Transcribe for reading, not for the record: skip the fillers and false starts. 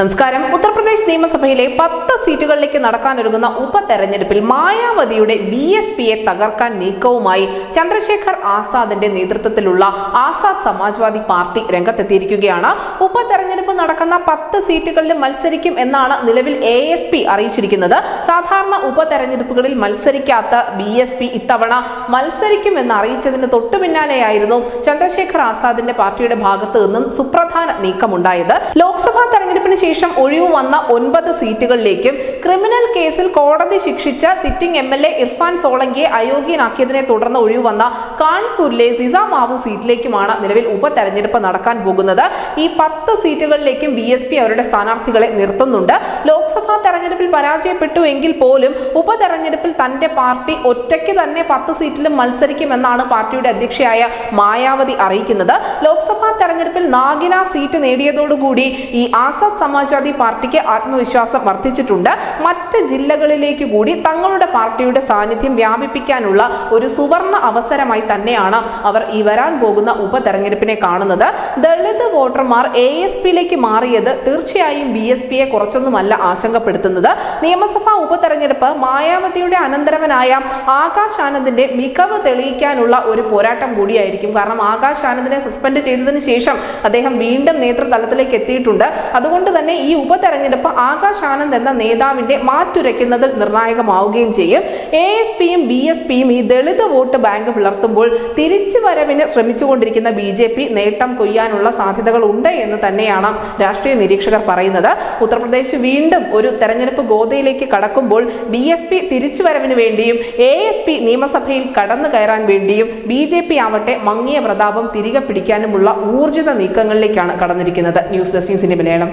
നമസ്കാരം. ഉത്തർപ്രദേശ് നിയമസഭയിലെ 10 സീറ്റുകളിലേക്ക് നടക്കാനൊരുങ്ങുന്ന ഉപതെരഞ്ഞെടുപ്പിൽ മായാവതിയുടെ BSPയെ തകർക്കാൻ നീക്കവുമായി ചന്ദ്രശേഖർ ആസാദിന്റെ നേതൃത്വത്തിലുള്ള ആസാദ് സമാജ്വാദി പാർട്ടി രംഗത്തെത്തിയിരിക്കുകയാണ്. ഉപതെരഞ്ഞെടുപ്പ് നടക്കുന്ന 10 സീറ്റുകളിൽ മത്സരിക്കും എന്നാണ് നിലവിൽ ASP അറിയിച്ചിരിക്കുന്നത്. സാധാരണ ഉപതെരഞ്ഞെടുപ്പുകളിൽ മത്സരിക്കാത്ത BSP ഇത്തവണ മത്സരിക്കുമെന്ന് അറിയിച്ചതിന് തൊട്ടു പിന്നാലെയായിരുന്നു ചന്ദ്രശേഖർ ആസാദിന്റെ പാർട്ടിയുടെ ഭാഗത്തു നിന്നും സുപ്രധാന നീക്കമുണ്ടായത്. ലോക്സഭാ തെരഞ്ഞെടുപ്പിന് ശേഷം ഒഴിവ് വന്ന 9 സീറ്റുകളിലേക്കും ക്രിമിനൽ കേസിൽ കോടതി ശിക്ഷിച്ച സിറ്റിംഗ് MLA ഇർഫാൻ സോളങ്കിയെ അയോഗ്യനാക്കിയതിനെ തുടർന്ന് ഒഴിവ് വന്ന കാൺപൂരിലെ സിസാമാവു സീറ്റിലേക്കുമാണ് നിലവിൽ ഉപതെരഞ്ഞെടുപ്പ് നടക്കാൻ പോകുന്നത്. ഈ 10 സീറ്റുകളിലേക്കും BSP അവരുടെ സ്ഥാനാർത്ഥികളെ നിർത്തുന്നുണ്ട്. ലോക്സഭാ തെരഞ്ഞെടുപ്പിൽ പരാജയപ്പെട്ടു എങ്കിൽ പോലും ഉപതെരഞ്ഞെടുപ്പിൽ തന്റെ പാർട്ടി ഒറ്റയ്ക്ക് തന്നെ 10 സീറ്റിലും മത്സരിക്കുമെന്നാണ് പാർട്ടിയുടെ അധ്യക്ഷയായ മായാവതി അറിയിക്കുന്നത്. ലോക്സഭാ തെരഞ്ഞെടുപ്പിൽ നാഗിന സീറ്റ് നേടിയതോടുകൂടി ഈ ആസാദ് സമാജ്വാദി പാർട്ടിക്ക് ആത്മവിശ്വാസം വർദ്ധിച്ചിട്ടുണ്ട്. മറ്റ് ജില്ലകളിലേക്ക് കൂടി തങ്ങളുടെ പാർട്ടിയുടെ സാന്നിധ്യം വ്യാപിപ്പിക്കാനുള്ള ഒരു സുവർണ അവസരമായി തന്നെയാണ് അവർ ഈ വരാൻ പോകുന്ന ഉപതെരഞ്ഞെടുപ്പിനെ കാണുന്നത്. ദളിത് വോട്ടർമാർ ASPയിലേക്ക് മാറിയത് തീർച്ചയായും BSPയെ കുറച്ചൊന്നുമല്ല ആശങ്കപ്പെടുത്തുന്നത്. നിയമസഭാ ഉപതെരഞ്ഞെടുപ്പ് മായാവതിയുടെ അനന്തരവനായ ആകാശ് ആനന്ദിന്റെ മികവ് തെളിയിക്കാനുള്ള ഒരു പോരാട്ടം കൂടിയായിരിക്കും. കാരണം ആകാശ് ആനന്ദിനെ സസ്പെൻഡ് ചെയ്തതിന് ശേഷം അദ്ദേഹം വീണ്ടും നേതൃതലത്തിലേക്ക് എത്തിയിട്ടുണ്ട്. അതുകൊണ്ട് തന്നെ ഈ ഉപതെരഞ്ഞെടുപ്പ് ആകാശ് ആനന്ദ് എന്ന നേതാവിന്റെ മാറ്റുരയ്ക്കുന്നതിൽ നിർണായകമാവുകയും ചെയ്യും. ASPയും BSPയും ഈ ദളിത് വോട്ട് ബാങ്ക് പിളർത്തുമ്പോൾ തിരിച്ചുവരവിന് ശ്രമിച്ചുകൊണ്ടിരിക്കുന്ന BJP നേട്ടം കൊയ്യാനുള്ള സാധ്യതകൾ ഉണ്ട് എന്ന് തന്നെയാണ് രാഷ്ട്രീയ നിരീക്ഷകർ പറയുന്നത്. ഉത്തർപ്രദേശ് വീണ്ടും ഒരു തെരഞ്ഞെടുപ്പ് ഗോതയിലേക്ക് കടക്കുമ്പോൾ BSP തിരിച്ചുവരവിന് വേണ്ടിയും ASP നിയമസഭയിൽ കടന്നു കയറാൻ വേണ്ടിയും BJP ആവട്ടെ മങ്ങിയ പ്രതാപം തിരികെ പിടിക്കാനുമുള്ള ഊർജിത നീക്കങ്ങളിലേക്കാണ് കടന്നിരിക്കുന്നത്. News desk Malayalam.